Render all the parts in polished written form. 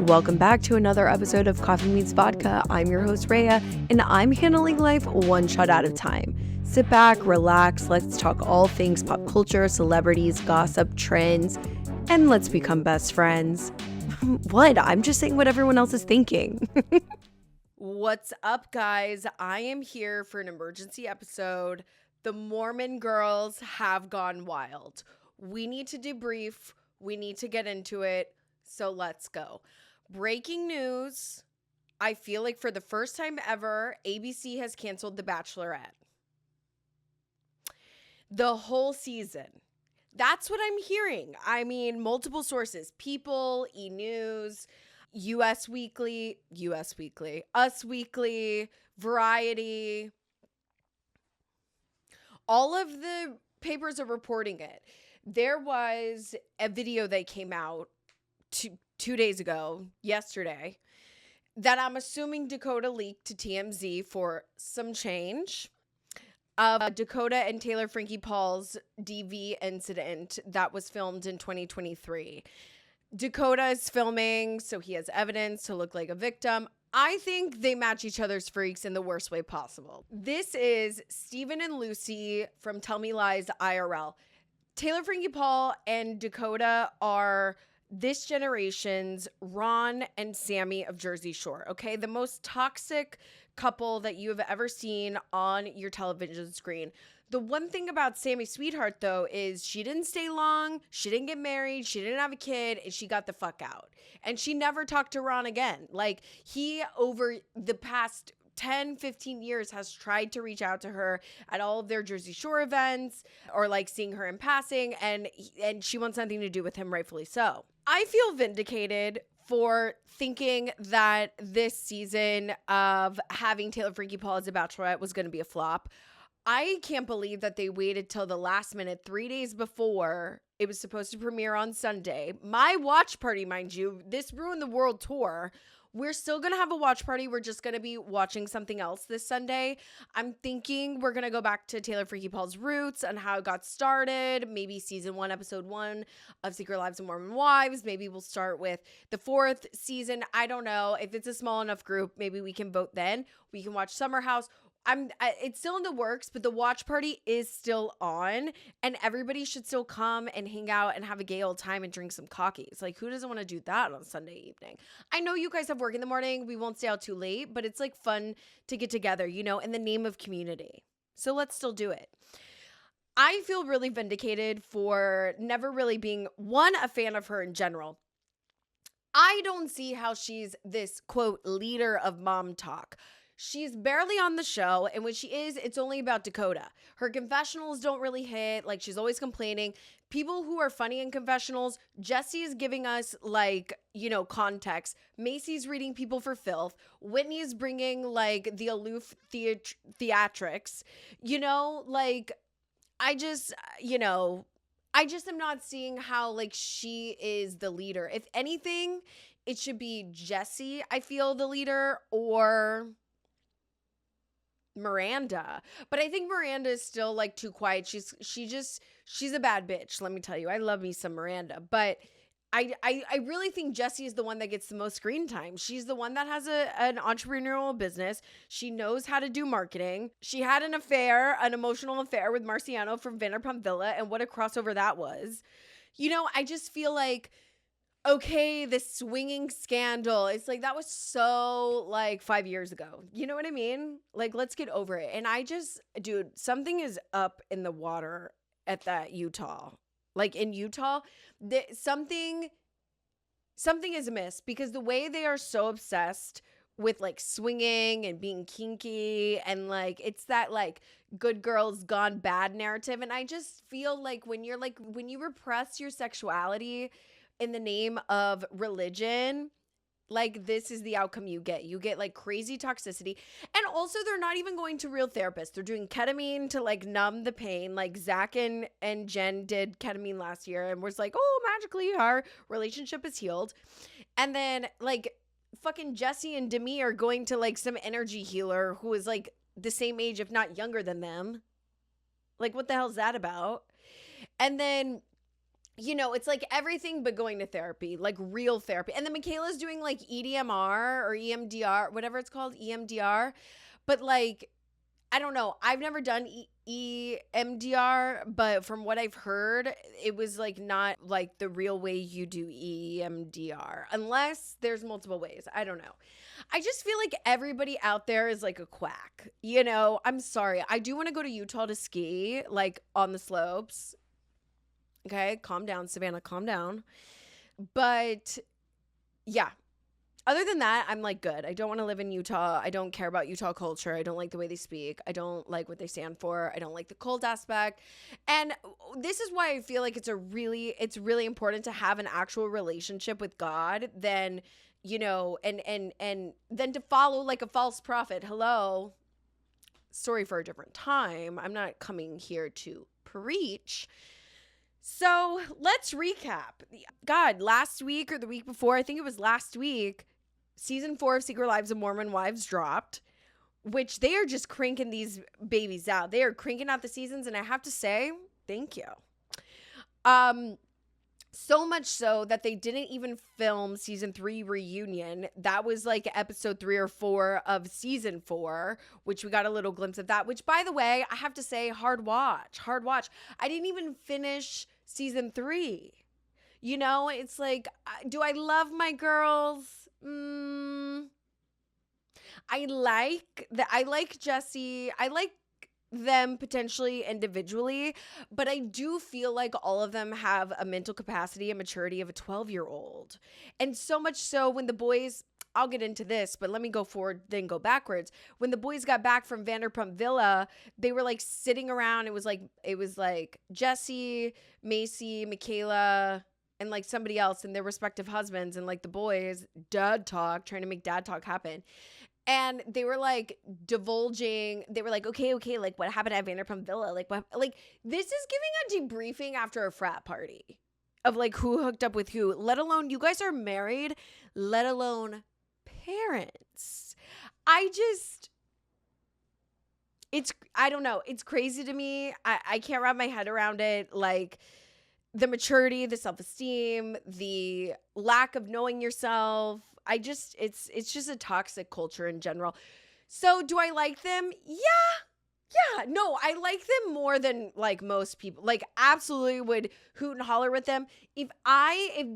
Welcome back to another episode of Coffee Meets Vodka. I'm your host, Raya, and I'm handling life one shot at a time. Sit back, relax, let's talk all things pop culture, celebrities, gossip, trends, and let's become best friends. What? I'm just saying what everyone else is thinking. What's up, guys? I am here for an emergency episode. The Mormon girls have gone wild. We need to debrief. We need to get into it. So let's go. Breaking news. I feel like for the first time ever, ABC has canceled The Bachelorette. The whole season. That's what I'm hearing. I mean, multiple sources. People, E! News, Us Weekly, Us Weekly, Variety. All of the papers are reporting it. There was a video that came out two days ago, yesterday, that I'm assuming Dakota leaked to TMZ for some change of Dakota and Taylor Frankie Paul's DV incident that was filmed in 2023. Dakota is filming, so he has evidence to look like a victim. I think they match each other's freaks in the worst way possible. This is Steven and Lucy from Tell Me Lies IRL. Taylor Frankie Paul and Dakota are this generation's Ron and Sammy of Jersey Shore, okay? The most toxic couple that you have ever seen on your television screen. The one thing about Sammy Sweetheart, though, is she didn't stay long, she didn't get married, she didn't have a kid, and she got the fuck out. And she never talked to Ron again. Like, he, over the past 10, 15 years, has tried to reach out to her at all of their Jersey Shore events or, like, seeing her in passing, and she wants nothing to do with him, rightfully so. I feel vindicated for thinking that this season of having Taylor Frankie Paul as a Bachelorette was going to be a flop. I can't believe that they waited till the last minute, 3 days before it was supposed to premiere on Sunday. My watch party, mind you, this ruined the world tour. We're still going to have a watch party. We're just going to be watching something else this Sunday. I'm thinking we're going to go back to Taylor Frankie Paul's roots and how it got started. Maybe season 1, episode 1 of Secret Lives of Mormon Wives. Maybe we'll start with the 4th season. I don't know. If it's a small enough group, maybe we can vote then. We can watch Summer House. It's still in the works, but the watch party is still on, and everybody should still come and hang out and have a gay old time and drink some cockies. Like, who doesn't want to do that on Sunday evening? I know you guys have work in the morning. We won't stay out too late, but it's like fun to get together, you know, in the name of community. So let's still do it. I feel really vindicated for never really being, one, a fan of her in general. I don't see how she's this, quote, leader of mom talk. She's barely on the show, and when she is, it's only about Dakota. Her confessionals don't really hit. Like, she's always complaining. People who are funny in confessionals, Jesse is giving us, like, you know, context. Macy's reading people for filth. Whitney is bringing, like, the aloof theatrics. You know, like, I just am not seeing how, like, she is the leader. If anything, it should be Jesse, I feel, the leader, or Miranda. But I think Miranda is still, like, too quiet. She's a bad bitch, let me tell you. I love me some Miranda, but I really think Jessie is the one that gets the most screen time. She's the one that has an entrepreneurial business. She knows how to do marketing. She had an emotional affair with Marciano from Vanderpump Villa, and what a crossover that was. You know, I just feel like, okay, the swinging scandal. It's like, that was so, like, 5 years ago. You know what I mean? Like, let's get over it. And dude, something is up in the water at that Utah. Like, in Utah, something is amiss, because the way they are so obsessed with, like, swinging and being kinky, and, like, it's that, like, good girls gone bad narrative. And I just feel like when you repress your sexuality in the name of religion, like, this is the outcome you get. You get, like, crazy toxicity. And also, they're not even going to real therapists. They're doing ketamine to, like, numb the pain. Like, Zach and Jen did ketamine last year and was like, oh, magically our relationship is healed. And then, like, fucking Jesse and Demi are going to, like, some energy healer who is, like, the same age, if not younger than them. Like, what the hell is that about? And then you know, it's like everything but going to therapy, like real therapy. And then Michaela's doing like EDMR or EMDR, whatever it's called, EMDR. But like, I don't know. I've never done EMDR, but from what I've heard, it was like not like the real way you do EMDR, unless there's multiple ways. I don't know. I just feel like everybody out there is like a quack. You know, I'm sorry. I do want to go to Utah to ski, like on the slopes. Okay, calm down, Savannah, calm down. But yeah, other than that, I'm like good. I don't want to live in Utah. I don't care about Utah culture. I don't like the way they speak. I don't like what they stand for. I don't like the cult aspect. And this is why I feel like it's really important to have an actual relationship with God than, you know, and then to follow like a false prophet. Hello. Story for a different time. I'm not coming here to preach. So let's recap. God, last week or the week before, I think it was last week, season 4 of Secret Lives of Mormon Wives dropped, which they are just cranking these babies out. They are cranking out the seasons, and I have to say, thank you. So much so that they didn't even film season 3 reunion. That was like episode 3 or 4 of season 4, which we got a little glimpse of that, which by the way, I have to say, hard watch. I didn't even finish season 3. You know, it's like, do I love my girls? I like Jesse. I like them potentially individually, but I do feel like all of them have a mental capacity and maturity of a 12-year-old. And so much so when the boys, I'll get into this, but let me go forward, then go backwards. When the boys got back from Vanderpump Villa, they were like sitting around. It was like Jesse, Macy, Michaela, and like somebody else and their respective husbands, and like the boys, dad talk, trying to make dad talk happen. And they were like divulging, they were like, okay, like what happened at Vanderpump Villa? Like what, like this is giving a debriefing after a frat party of like who hooked up with who, let alone you guys are married, let alone parents. I don't know. It's crazy to me. I can't wrap my head around it. Like the maturity, the self-esteem, the lack of knowing yourself. It's just a toxic culture in general. So do I like them? Yeah. No, I like them more than like most people. Like absolutely would hoot and holler with them. If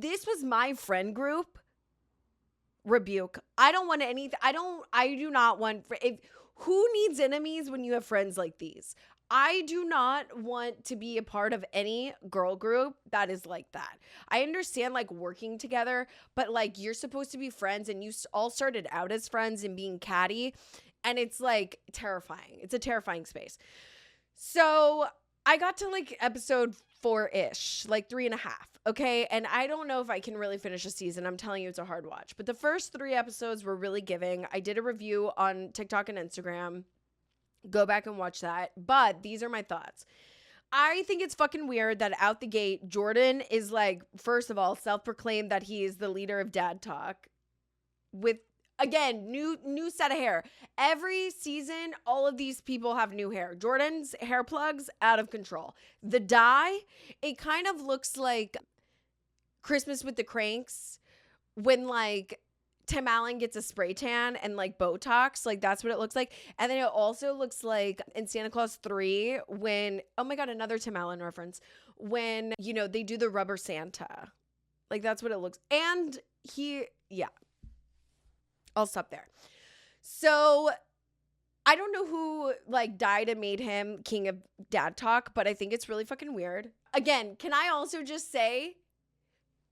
this was my friend group, rebuke. I don't want anything. I do not want, who needs enemies when you have friends like these? I do not want to be a part of any girl group that is like that. I understand like working together, but like you're supposed to be friends and you all started out as friends and being catty, and it's like terrifying. It's a terrifying space. So I got to like episode 4-ish, like 3.5. Okay. And I don't know if I can really finish a season. I'm telling you, it's a hard watch, but the first 3 episodes were really giving. I did a review on TikTok and Instagram. Go back and watch that. But these are my thoughts. I think it's fucking weird that out the gate, Jordan is like, first of all, self-proclaimed that he is the leader of Dad Talk with, again, new set of hair. Every season, all of these people have new hair. Jordan's hair plugs, out of control. The dye, it kind of looks like Christmas with the Cranks when like Tim Allen gets a spray tan and like Botox, like that's what it looks like. And then it also looks like in Santa Claus 3 when, oh my God, another Tim Allen reference, when, you know, they do the rubber Santa. Like that's what it looks. And I'll stop there. So I don't know who like died and made him king of Dad Talk, but I think it's really fucking weird. Again, can I also just say,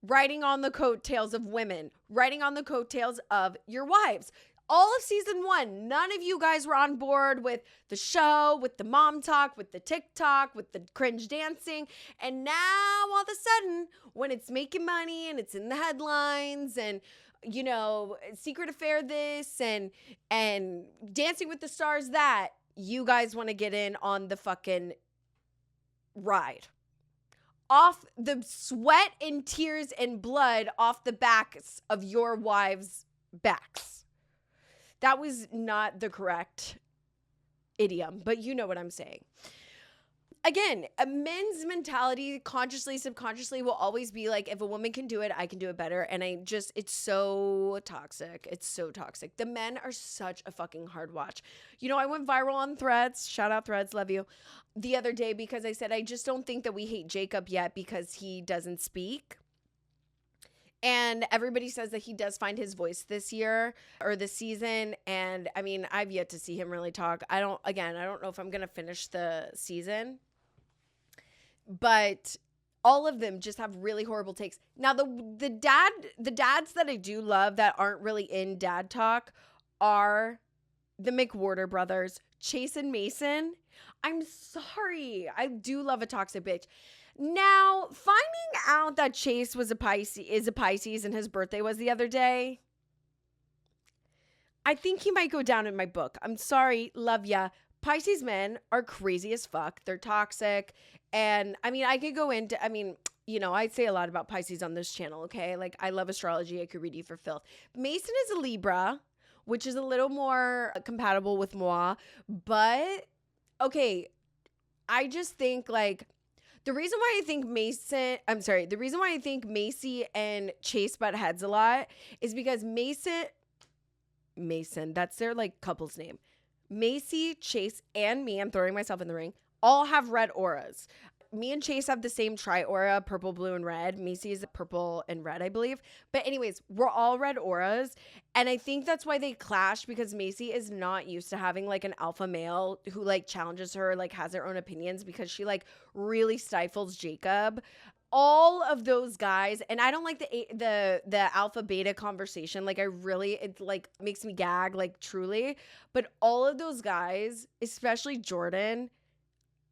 riding on the coattails of women, riding on the coattails of your wives. All of season 1, none of you guys were on board with the show, with the mom talk, with the TikTok, with the cringe dancing. And now all of a sudden, when it's making money and it's in the headlines and, you know, Secret Affair this and Dancing with the Stars that, you guys want to get in on the fucking ride. Off the sweat and tears and blood off the backs of your wives' backs. That was not the correct idiom, but you know what I'm saying. again, a men's mentality, consciously, subconsciously, will always be like, if a woman can do it, I can do it better. And it's so toxic. It's so toxic. The men are such a fucking hard watch. You know, I went viral on Threads. Shout out Threads. Love you. The other day because I said, I just don't think that we hate Jacob yet because he doesn't speak. And everybody says that he does find his voice this year or this season. And I mean, I've yet to see him really talk. I don't know if I'm going to finish the season. But all of them just have really horrible takes. Now, the dads that I do love that aren't really in dad talk are the McWhorter brothers, Chase and Mason. I'm sorry. I do love a toxic bitch. Now, finding out that Chase is a Pisces and his birthday was the other day, I think he might go down in my book. I'm sorry, love ya. Pisces men are crazy as fuck. They're toxic. And I mean, I could go into, you know, I say a lot about Pisces on this channel, okay? Like, I love astrology. I could read you for filth. Mason is a Libra, which is a little more compatible with moi. But, okay, I just think, like, the reason why I think Macy and Chase butt heads a lot is because Mason, that's their like couple's name. Macy, Chase, and me, I'm throwing myself in the ring, all have red auras. Me and Chase have the same tri-aura, purple, blue, and red. Macy is purple and red, I believe. But anyways, we're all red auras. And I think that's why they clash, because Macy is not used to having like an alpha male who like challenges her, like has their own opinions, because she like really stifles Jacob. All of those guys, and I don't like the alpha beta conversation. Like it like makes me gag, like truly. But all of those guys, especially Jordan,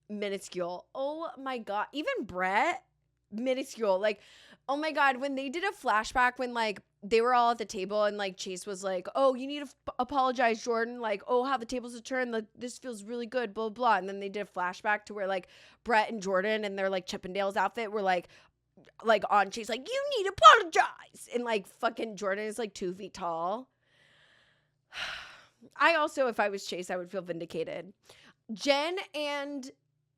minuscule. Oh my God. Even Brett, minuscule. Like, oh my God, when they did a flashback when like they were all at the table and like Chase was like, oh, you need to apologize, Jordan. Like, oh, how the tables have turned. Like, this feels really good, blah, blah. And then they did a flashback to where like Brett and Jordan in their like Chippendales outfit were like on Chase, like, you need to apologize. And like fucking Jordan is like 2 feet tall. I also, if I was Chase, I would feel vindicated. Jen and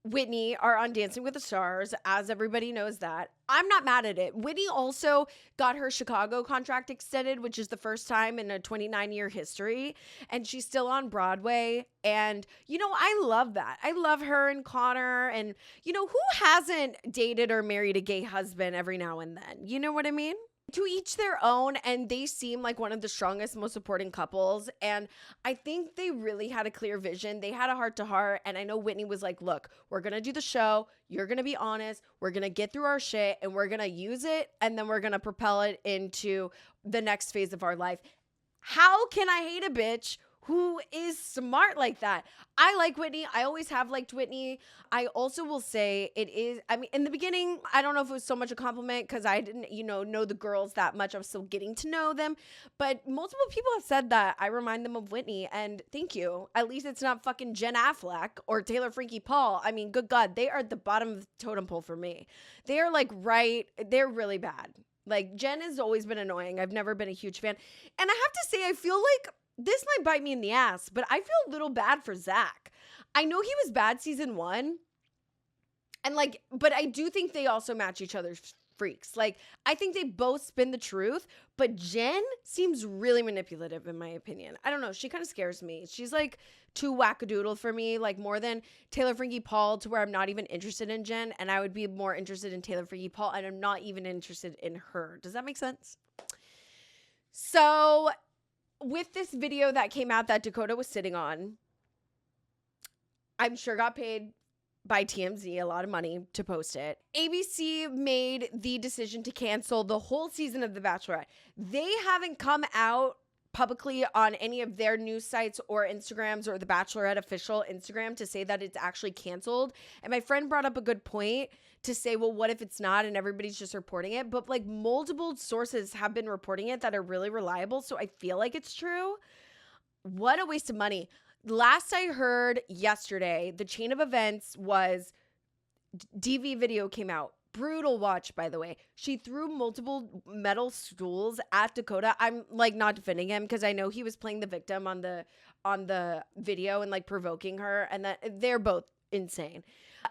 Whitney are on Dancing with the Stars, as everybody knows that. I'm not mad at it. Whitney also got her Chicago contract extended, which is the first time in a 29-year history, and she's still on Broadway. And, you know, I love that. I love her and Connor, and, you know, who hasn't dated or married a gay husband every now and then? You know what I mean? To each their own, and they seem like one of the strongest, most supporting couples. And I think they really had a clear vision. They had a heart to heart. And I know Whitney was like, look, we're going to do the show. You're going to be honest. We're going to get through our shit and we're going to use it. And then we're going to propel it into the next phase of our life. How can I hate a bitch who is smart like that? I like Whitney. I always have liked Whitney. I also will say it is, I mean, in the beginning, I don't know if it was so much a compliment because I didn't, you know the girls that much. I'm still getting to know them. But multiple people have said that I remind them of Whitney, and thank you. At least it's not fucking Jen Affleck or Taylor Frankie Paul. I mean, good God, they are at the bottom of the totem pole for me. They are like they're really bad. Like, Jen has always been annoying. I've never been a huge fan. And I have to say, I feel like this might bite me in the ass, but I feel a little bad for Zach. I know he was bad season 1. And like, but I do think they also match each other's freaks. Like, I think they both spin the truth, but Jen seems really manipulative in my opinion. I don't know. She kind of scares me. She's like too wackadoodle for me, like more than Taylor Frankie Paul, to where I'm not even interested in Jen, and I would be more interested in Taylor Frankie Paul, and I'm not even interested in her. Does that make sense? So with this video that came out that Dakota was sitting on, I'm sure got paid by TMZ a lot of money to post it. ABC made the decision to cancel the whole season of The Bachelorette. They haven't come out publicly on any of their news sites or Instagrams or The Bachelorette official Instagram to say that it's actually canceled. And my friend brought up a good point to say, well, what if it's not and everybody's just reporting it? But like multiple sources have been reporting it that are really reliable, so I feel like it's true. What a waste of money. Last I heard yesterday, the chain of events was DV video came out. Brutal watch, by the way. She threw multiple metal stools at Dakota. I'm like not defending him because I know he was playing the victim on the video and like provoking her, and that they're both insane.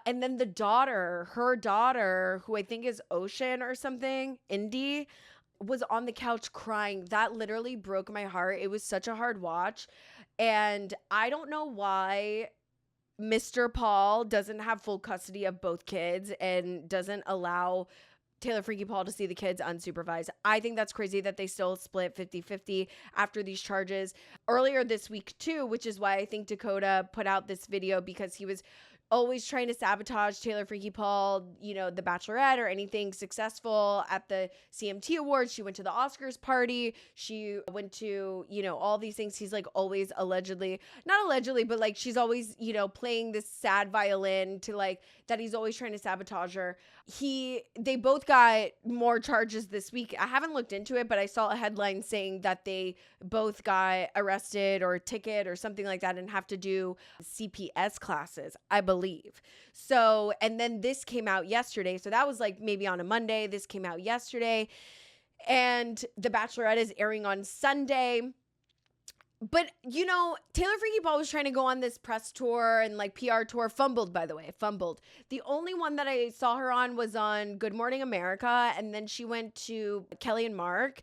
And then her daughter, who I think is Ocean or something, Indy, was on the couch crying. That literally broke my heart. It was such a hard watch. And I don't know why Mr. Paul doesn't have full custody of both kids and doesn't allow Taylor Freaky Paul to see the kids unsupervised. I think that's crazy that they still split 50-50 after these charges. Earlier this week too, which is why I think Dakota put out this video, because he was always trying to sabotage Taylor Freaky Paul, you know, the Bachelorette or anything successful at the CMT Awards. She went to the Oscars party. She went to, you know, all these things. He's like always not allegedly, but like she's always, you know, playing this sad violin to like that he's always trying to sabotage her. They both got more charges this week. I haven't looked into it, but I saw a headline saying that they both got arrested or a ticket or something like that and have to do CPS classes, I believe. So, and then this came out yesterday. So that was like maybe on a Monday. This came out yesterday. And The Bachelorette is airing on Sunday. But, you know, Taylor Freaky Paul was trying to go on this press tour and like PR tour. Fumbled, by the way. Fumbled. The only one that I saw her on was on Good Morning America. And then she went to Kelly and Mark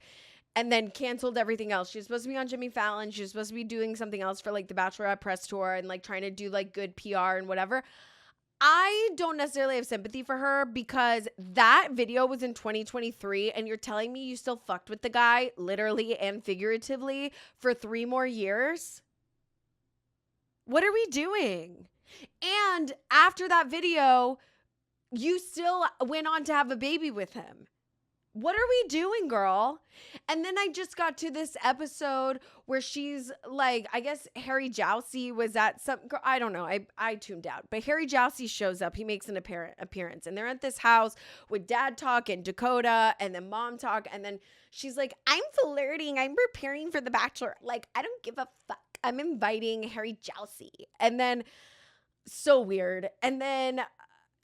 and then canceled everything else. She was supposed to be on Jimmy Fallon. She was supposed to be doing something else for like the Bachelorette press tour and like trying to do like good PR and whatever. I don't necessarily have sympathy for her because that video was in 2023 and you're telling me you still fucked with the guy literally and figuratively for 3 more years? What are we doing? And after that video, you still went on to have a baby with him. What are we doing, girl? And then I just got to this episode where she's like, I guess Harry Jowsey was at some, I don't know. I tuned out. But Harry Jowsey shows up. He makes an appearance. And they're at this house with dad talk and Dakota and then mom talk. And then she's like, I'm flirting. I'm preparing for The Bachelor. Like, I don't give a fuck. I'm inviting Harry Jowsey. And then, so weird. And then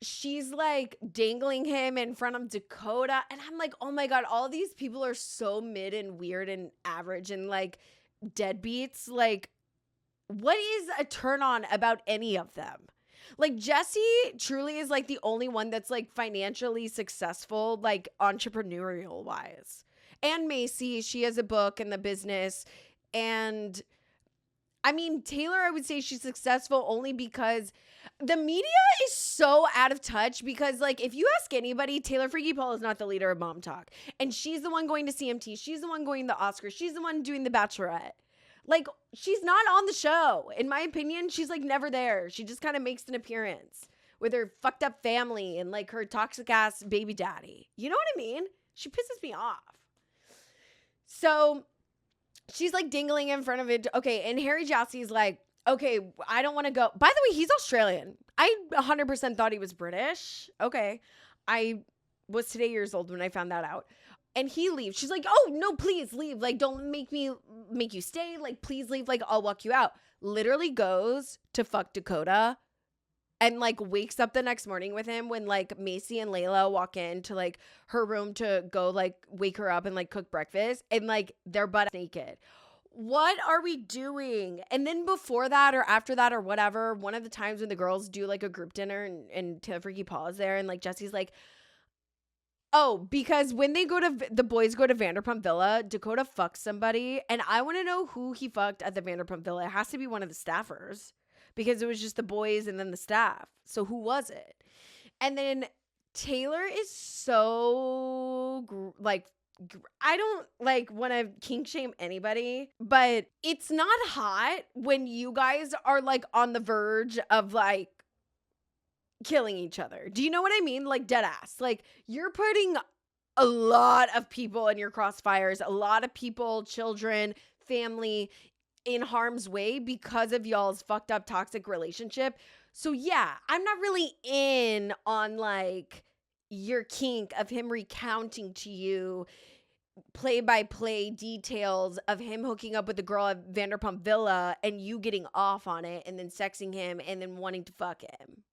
she's like dangling him in front of Dakota. And I'm like, oh my God, all these people are so mid and weird and average and like deadbeats. Like, what is a turn on about any of them? Like, Jesse truly is like the only one that's like financially successful, like entrepreneurial wise. And Macy, she has a book in the business. And I mean, Taylor, I would say she's successful only because the media is so out of touch because, like, if you ask anybody, Taylor Freaky Paul is not the leader of Mom Talk. And she's the one going to CMT. She's the one going to the Oscars. She's the one doing The Bachelorette. Like, she's not on the show. In my opinion, she's, like, never there. She just kind of makes an appearance with her fucked up family and, like, her toxic-ass baby daddy. You know what I mean? She pisses me off. So she's like dingling in front of it. Okay. And Harry Jowsey's like, okay, I don't want to go. By the way, he's Australian. I 100% thought he was British. Okay. I was today years old when I found that out. And he leaves. She's like, oh, no, please leave. Like, don't make you stay. Like, please leave. Like, I'll walk you out. Literally goes to fuck Dakota and like wakes up the next morning with him when like Macy and Layla walk into like her room to go like wake her up and like cook breakfast and like they're butt naked. What are we doing? And then before that or after that or whatever, one of the times when the girls do like a group dinner and Taylor Freaky Paul is there and like Jesse's like, oh, because when the boys go to Vanderpump Villa, Dakota fucks somebody and I want to know who he fucked at the Vanderpump Villa. It has to be one of the staffers. Because it was just the boys and then the staff. So who was it? And then Taylor is so I don't like want to kink shame anybody, but it's not hot when you guys are like on the verge of like killing each other. Do you know what I mean? Like dead ass. Like you're putting a lot of people in your crossfires, a lot of people, children, family in harm's way because of y'all's fucked up toxic relationship. So yeah, I'm not really in on like your kink of him recounting to you play-by-play details of him hooking up with the girl at Vanderpump Villa and you getting off on it and then sexing him and then wanting to fuck him.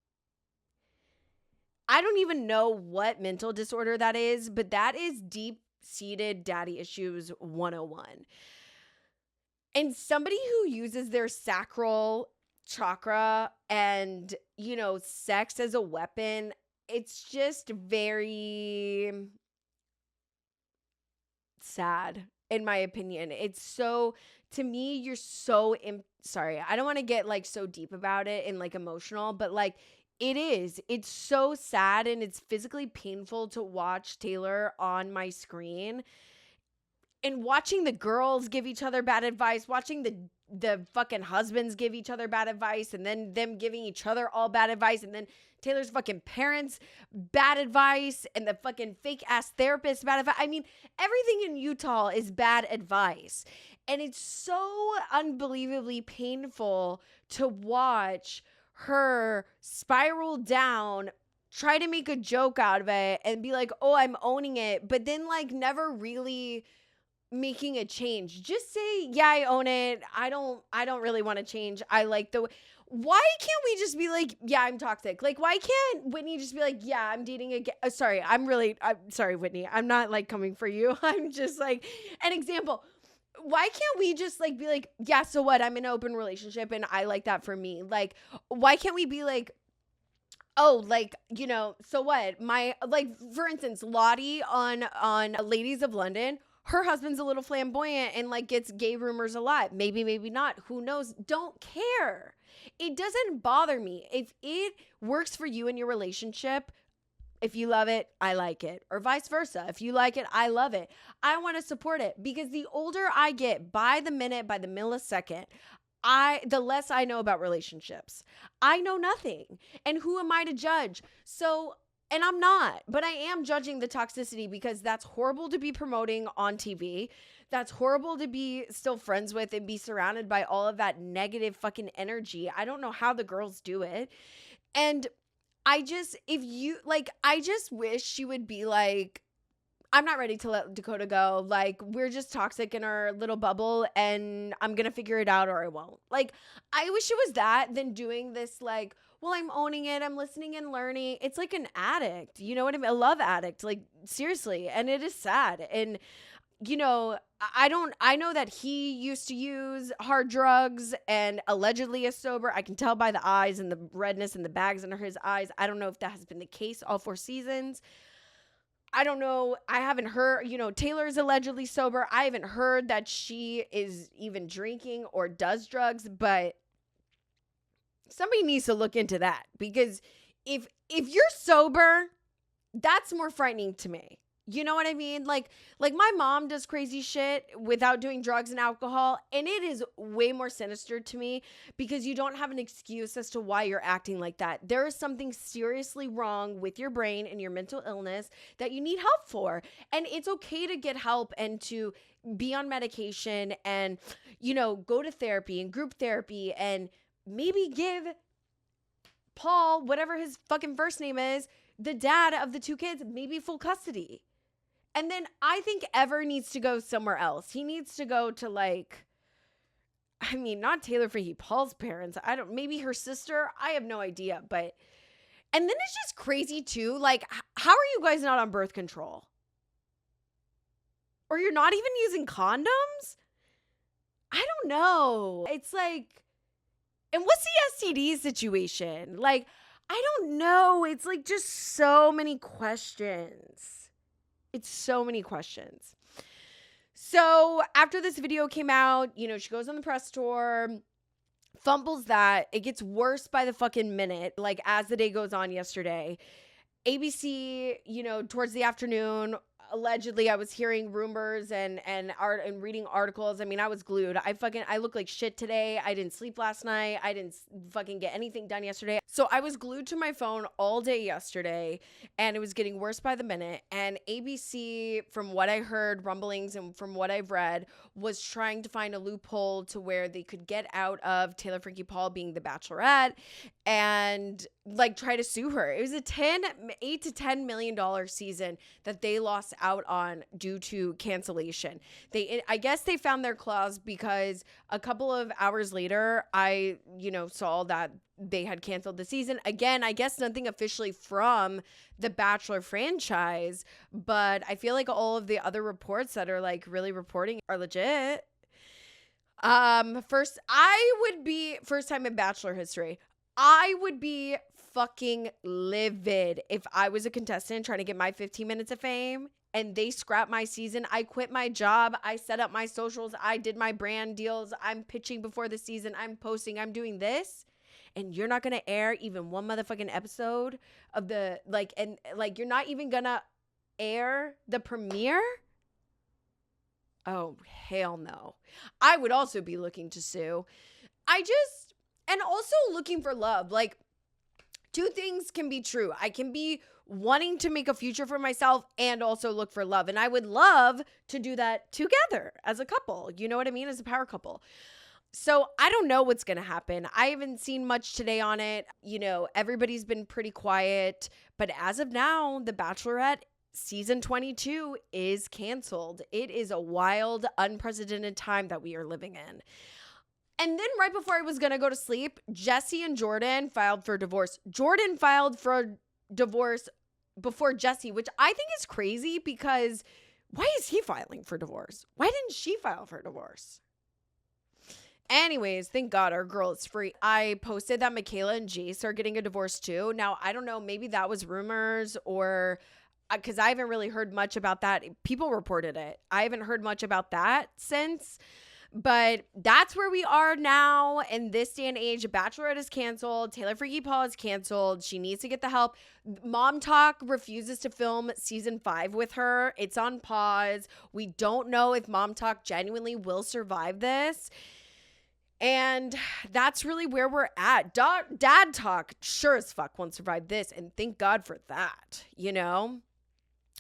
I don't even know what mental disorder that is, but that is deep-seated daddy issues 101. And somebody who uses their sacral chakra and, sex as a weapon, it's just very sad, in my opinion. It's so, to me, you're so, sorry, I don't want to get like so deep about it and like emotional, but like it's so sad and it's physically painful to watch Taylor on my screen and watching the girls give each other bad advice, watching the fucking husbands give each other bad advice, and then them giving each other all bad advice, and then Taylor's fucking parents bad advice, and the fucking fake ass therapist bad advice. I mean, everything in Utah is bad advice. And it's so unbelievably painful to watch her spiral down, try to make a joke out of it, and be like, oh, I'm owning it, but then like never really making a change. Just say, yeah, I own it. I don't really want to change. I like the way. Why can't we just be like, yeah, I'm toxic? Like, why can't Whitney just be like, yeah, I'm dating again? Sorry, I'm sorry, Whitney. I'm not like coming for you. I'm just like an example. Why can't we just like be like, yeah, so what? I'm in an open relationship and I like that for me. Like, why can't we be like, oh, like, so what? My, like, for instance, Lottie on Ladies of London, her husband's a little flamboyant and like gets gay rumors a lot. Maybe, maybe not. Who knows? Don't care. It doesn't bother me. If it works for you in your relationship, if you love it, I like it. Or vice versa. If you like it, I love it. I want to support it because the older I get, by the minute, by the millisecond, the less I know about relationships. I know nothing. And who am I to judge? So, and I'm not, but I am judging the toxicity because that's horrible to be promoting on TV. That's horrible to be still friends with and be surrounded by all of that negative fucking energy. I don't know how the girls do it. And I just wish she would be like, I'm not ready to let Dakota go. Like, we're just toxic in our little bubble and I'm going to figure it out or I won't. Like, I wish it was that than doing this, like, well, I'm owning it. I'm listening and learning. It's like an addict. You know what I mean? A love addict. Like, seriously. And it is sad. And, I know that he used to use hard drugs and allegedly is sober. I can tell by the eyes and the redness and the bags under his eyes. I don't know if that has been the case all 4 seasons. I don't know. I haven't heard, Taylor's allegedly sober. I haven't heard that she is even drinking or does drugs, but somebody needs to look into that because if you're sober, that's more frightening to me. You know what I mean? Like my mom does crazy shit without doing drugs and alcohol, and it is way more sinister to me because you don't have an excuse as to why you're acting like that. There is something seriously wrong with your brain and your mental illness that you need help for. And it's okay to get help and to be on medication and, go to therapy and group therapy and maybe give Paul, whatever his fucking first name is, the dad of the 2 kids, maybe full custody. And then I think Ever needs to go somewhere else. He needs to go to not Taylor Fahey, Paul's parents. Maybe her sister. I have no idea. And then it's just crazy too. Like, how are you guys not on birth control? Or you're not even using condoms? I don't know. It's like, and what's the STD situation? Like, I don't know. It's like just so many questions. It's so many questions. So after this video came out, she goes on the press tour, fumbles that. It gets worse by the fucking minute, like as the day goes on yesterday. ABC, towards the afternoon, allegedly I was hearing rumors and reading articles. I mean, I was glued. I look like shit today. I didn't sleep last night. I didn't fucking get anything done yesterday. So I was glued to my phone all day yesterday and it was getting worse by the minute. And ABC, from what I heard, rumblings and from what I've read, was trying to find a loophole to where they could get out of Taylor Frankie Paul being the Bachelorette and like try to sue her. It was a $8 to $10 million season that they lost out on due to cancellation. I guess they found their clause because a couple of hours later, I saw that they had canceled the season. Again, I guess nothing officially from the Bachelor franchise, but I feel like all of the other reports that are like really reporting are legit. First time in Bachelor history. I would be fucking livid if I was a contestant trying to get my 15 minutes of fame and they scrapped my season. I quit my job. I set up my socials. I did my brand deals. I'm pitching before the season. I'm posting. I'm doing this. And you're not going to air even one motherfucking episode of you're not even going to air the premiere? Oh, hell no. I would also be looking to sue. And also looking for love. Like, two things can be true. I can be wanting to make a future for myself and also look for love. And I would love to do that together as a couple. You know what I mean? As a power couple. So I don't know what's going to happen. I haven't seen much today on it. You know, everybody's been pretty quiet. But as of now, The Bachelorette Season 22 is canceled. It is a wild, unprecedented time that we are living in. And then right before I was going to go to sleep, Jesse and Jordan filed for divorce. Jordan filed for divorce before Jesse, which I think is crazy because why is he filing for divorce? Why didn't she file for divorce? Anyways, thank God our girl is free. I posted that Michaela and Jace are getting a divorce too. Now, I don't know, maybe that was rumors or because I haven't really heard much about that. People reported it. I haven't heard much about that since. But that's where we are now in this day and age. Bachelorette is canceled. Taylor Freaky Paul is canceled. She needs to get the help. Mom Talk refuses to film season 5 with her. It's on pause. We don't know if Mom Talk genuinely will survive this. And that's really where we're at. Dad Talk sure as fuck won't survive this. And thank God for that, you know?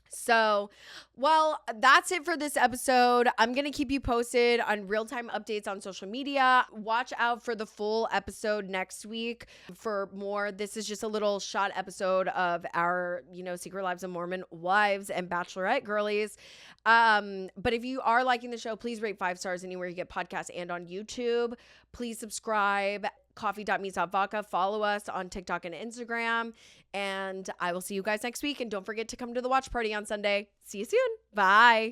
So, well, that's it for this episode. I'm going to keep you posted on real-time updates on social media. Watch out for the full episode next week for more. This is just a little shot episode of our, Secret Lives of Mormon wives and Bachelorette girlies. But if you are liking the show, please rate 5 stars anywhere you get podcasts and on YouTube. Please subscribe. Coffee.me/vodka. Follow us on TikTok and Instagram. And I will see you guys next week. And don't forget to come to the watch party on Sunday. See you soon. Bye.